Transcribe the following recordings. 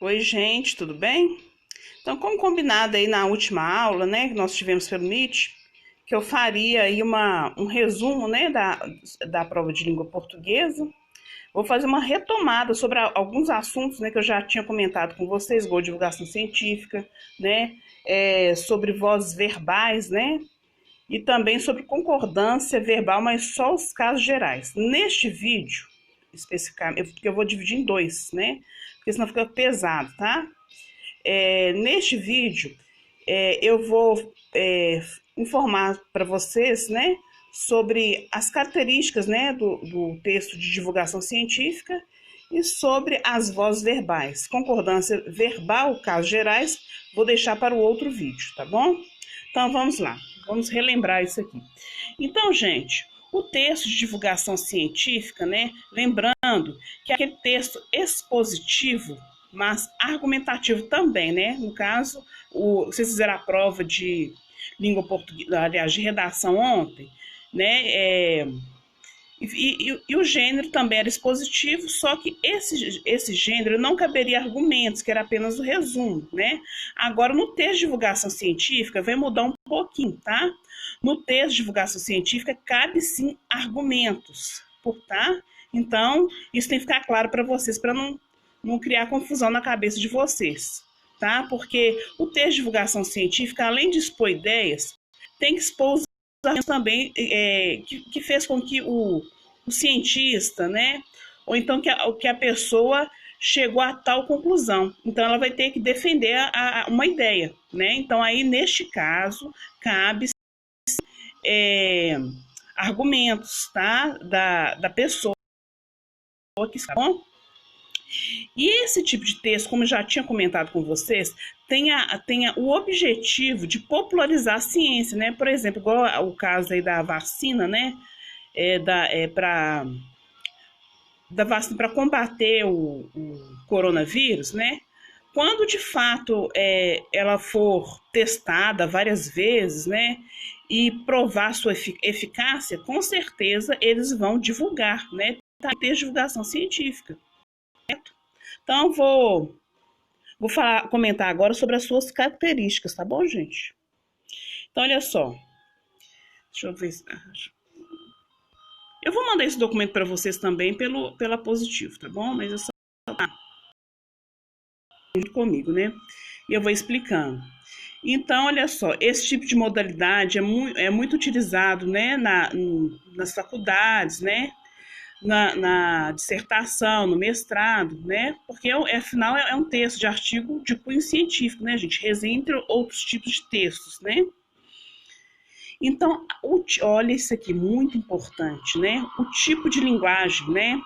Oi, gente, tudo bem? Então, como combinado aí na última aula, né, que nós tivemos pelo Meet, que eu faria aí um resumo, né, da prova de língua portuguesa. Vou fazer uma retomada sobre alguns assuntos, né, que eu já tinha comentado com vocês, igual divulgação científica, né, sobre vozes verbais, né, e também sobre concordância verbal, mas só os casos gerais. Neste vídeo, especificamente, porque eu vou dividir em dois, né, porque senão fica pesado, tá? Neste vídeo, eu vou informar para vocês, né, sobre as características, né, do texto de divulgação científica e sobre as vozes verbais. Concordância verbal, casos gerais, vou deixar para o outro vídeo, tá bom? Então vamos lá, vamos relembrar isso aqui. Então, gente, o texto de divulgação científica, né, lembrando que é aquele texto expositivo, mas argumentativo também, né? No caso, vocês fizeram a prova de língua portuguesa, aliás, de redação ontem, né? E o gênero também era expositivo, só que esse gênero não caberia argumentos, que era apenas o resumo, né? Agora, no texto de divulgação científica, vai mudar um pouquinho, tá? No texto de divulgação científica, cabe sim argumentos, tá? Então, isso tem que ficar claro para vocês, para não criar confusão na cabeça de vocês, tá? Porque o texto de divulgação científica, além de expor ideias, tem que expor os argumentos também que fez com que o cientista, né? Ou então que a pessoa chegou a tal conclusão. Então, ela vai ter que defender uma ideia, né? Então, aí, neste caso, cabe argumentos, tá? Da pessoa que está bom. E esse tipo de texto, como eu já tinha comentado com vocês, tem o objetivo de popularizar a ciência, né? Por exemplo, igual o caso aí da vacina, né? Da vacina para combater o coronavírus, né? Quando de fato ela for testada várias vezes, né? E provar sua eficácia, com certeza eles vão divulgar, né? Ter divulgação científica. Certo? Então, comentar agora sobre as suas características, tá bom, gente? Então, olha só. Deixa eu ver. Eu vou mandar esse documento para vocês também pela Positivo, tá bom? Mas é só junto comigo, né? E eu vou explicando. Então, olha só, esse tipo de modalidade é muito utilizado, né, nas faculdades, né? Na dissertação, no mestrado, né? Porque, afinal, é um texto de artigo de cunho científico, né, gente? Resenha entre outros tipos de textos, né? Então, olha isso aqui, muito importante, né? O tipo de linguagem, né?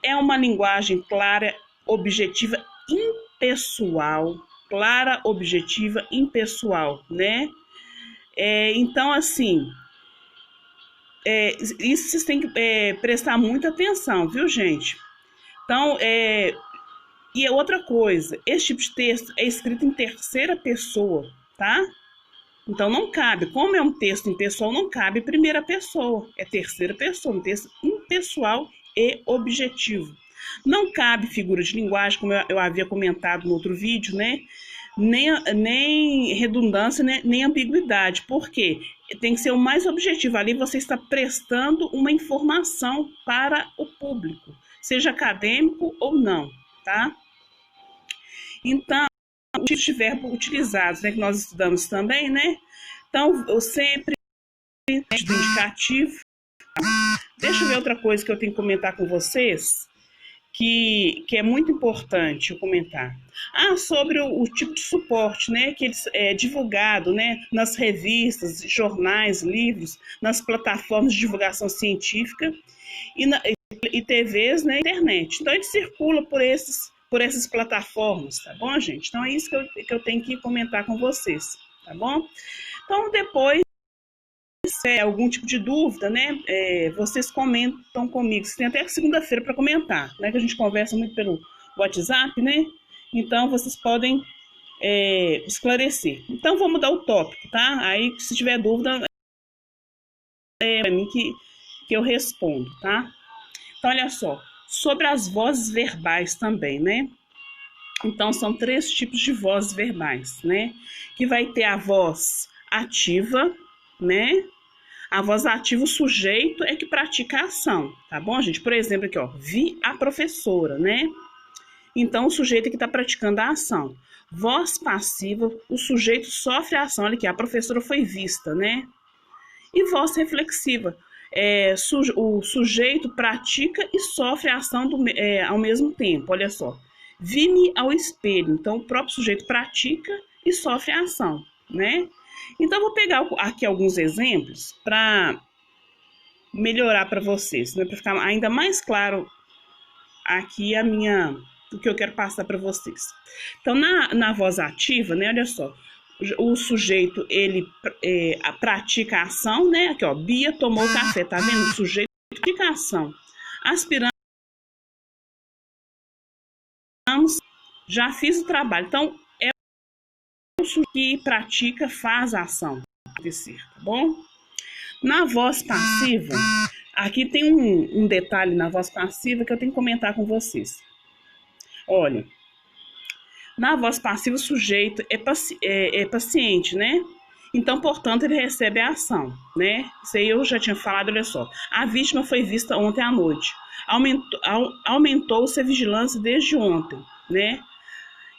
É uma linguagem clara, objetiva, impessoal. Clara, objetiva, impessoal, né? Então, assim, isso vocês têm que prestar muita atenção, viu, gente? Então, e outra coisa, esse tipo de texto é escrito em terceira pessoa, tá? Então não cabe, como é um texto impessoal, não cabe primeira pessoa, é terceira pessoa, um texto impessoal e objetivo. Não cabe figura de linguagem, como eu havia comentado no outro vídeo, né? Nem redundância, né? Nem ambiguidade. Por quê? Tem que ser o mais objetivo. Ali você está prestando uma informação para o público, seja acadêmico ou não, tá? Então, os tipos de verbo utilizados, né, que nós estudamos também, né? Então, eu sempre do indicativo. Deixa eu ver outra coisa que eu tenho que comentar com vocês, que é muito importante eu comentar. Sobre o tipo de suporte, né, que eles divulgado, né, nas revistas, jornais, livros, nas plataformas de divulgação científica e TVs, né, internet. Então, ele circula por essas plataformas, tá bom, gente? Então, é isso que eu tenho que comentar com vocês, tá bom? Então, depois, algum tipo de dúvida, né, vocês comentam comigo. Vocês têm até segunda-feira para comentar, né, que a gente conversa muito pelo WhatsApp, né? Então, vocês podem esclarecer. Então, vou mudar o tópico, tá? Aí, se tiver dúvida, para mim que eu respondo, tá? Então, olha só, sobre as vozes verbais também, né? Então, são 3 tipos de vozes verbais, né? Que vai ter a voz ativa, né? A voz ativa, o sujeito é que pratica a ação, tá bom, gente? Por exemplo, aqui, ó, vi a professora, né? Então, o sujeito é que está praticando a ação. Voz passiva, o sujeito sofre a ação. Olha aqui, a professora foi vista, né? E voz reflexiva, o sujeito pratica e sofre a ação ao mesmo tempo. Olha só, vi-me ao espelho. Então, o próprio sujeito pratica e sofre a ação, né? Então, vou pegar aqui alguns exemplos para melhorar para vocês, né? Para ficar ainda mais claro aqui o que eu quero passar para vocês. Então, na voz ativa, né? Olha só, o sujeito, ele pratica a ação, né? Aqui, ó, Bia tomou café, tá vendo? O sujeito pratica a ação. Aspiramos, já fiz o trabalho. Então, é o sujeito que pratica, faz a ação acontecer, tá bom? Na voz passiva, aqui tem um detalhe na voz passiva que eu tenho que comentar com vocês. Olha, na voz passiva o sujeito é paciente, né? Então, portanto, ele recebe a ação, né? Isso aí eu já tinha falado, olha só. A vítima foi vista ontem à noite. Aumentou-se a vigilância desde ontem, né?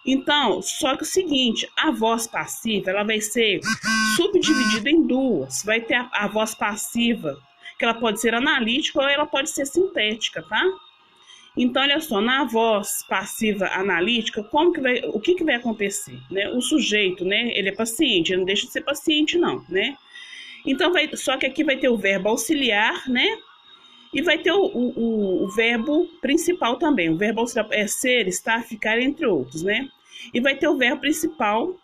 Então, só que o seguinte, a voz passiva, ela vai ser subdividida em duas. Vai ter a voz passiva, que ela pode ser analítica ou ela pode ser sintética, tá? Então, olha só, na voz passiva analítica, o que vai acontecer? Né? O sujeito, né, ele é paciente, ele não deixa de ser paciente, não, né? Então, só que aqui vai ter o verbo auxiliar, né? E vai ter o verbo principal também. O verbo auxiliar é ser, estar, ficar, entre outros, né? E vai ter o verbo principal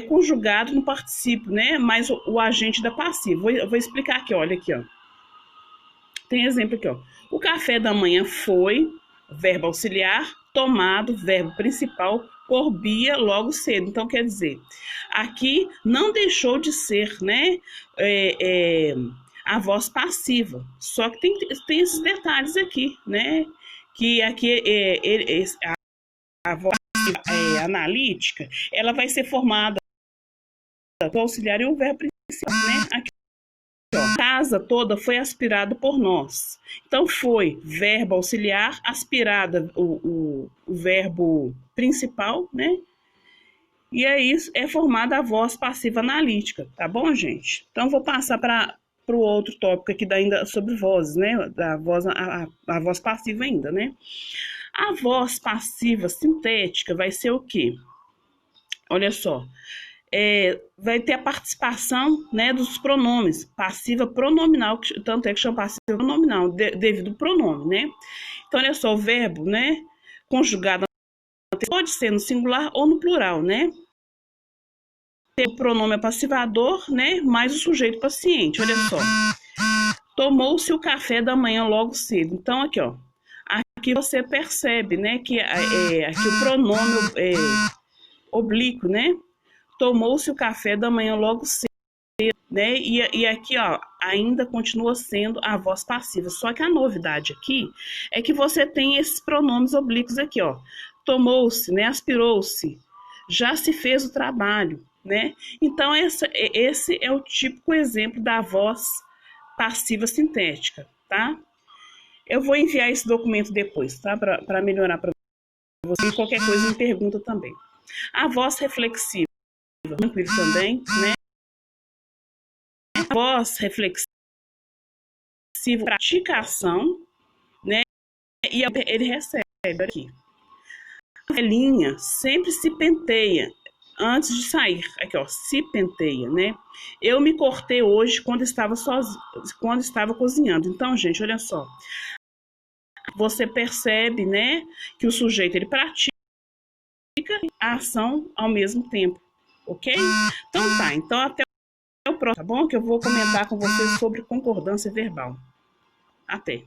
conjugado no particípio, né? Mais o agente da passiva. Eu vou explicar aqui, olha aqui, ó. Tem exemplo aqui, ó. O café da manhã foi, verbo auxiliar, tomado, verbo principal, por Bia logo cedo. Então, quer dizer, aqui não deixou de ser, né? A voz passiva. Só que tem esses detalhes aqui, né? Que aqui a voz analítica, ela vai ser formada do auxiliar e o verbo principal, né? Aqui, ó, a casa toda foi aspirada por nós. Então, foi verbo auxiliar, aspirada o verbo principal, né? E aí é formada a voz passiva analítica, tá bom, gente? Então, vou passar para o outro tópico aqui ainda sobre vozes, né? Da voz, a voz passiva ainda, né? A voz passiva sintética vai ser o quê? Olha só, vai ter a participação, né, dos pronomes, passiva pronominal, tanto é que chama passiva pronominal, devido ao pronome, né? Então, olha só, o verbo, né, conjugado pode ser no singular ou no plural, né? O pronome é passivador, né, mais o sujeito paciente, olha só. Tomou-se o café da manhã logo cedo. Então, aqui, ó, aqui você percebe, né, que aqui o pronome oblíquo, né? Tomou-se o café da manhã logo cedo, né? E aqui, ó, ainda continua sendo a voz passiva. Só que a novidade aqui é que você tem esses pronomes oblíquos aqui, ó. Tomou-se, né? Aspirou-se, já se fez o trabalho, né? Então, esse é o típico exemplo da voz passiva sintética, tá? Eu vou enviar esse documento depois, tá? Para melhorar para você. E qualquer coisa me pergunta também. A voz reflexiva, tranquilo também, né? A voz reflexiva pratica a ação, né? E ele recebe aqui. A velhinha sempre se penteia antes de sair. Aqui, ó, se penteia, né? Eu me cortei hoje quando estava cozinhando. Então, gente, olha só. Você percebe, né, que o sujeito ele pratica a ação ao mesmo tempo, ok? Então tá, então até o próximo, tá bom? Que eu vou comentar com vocês sobre concordância verbal. Até!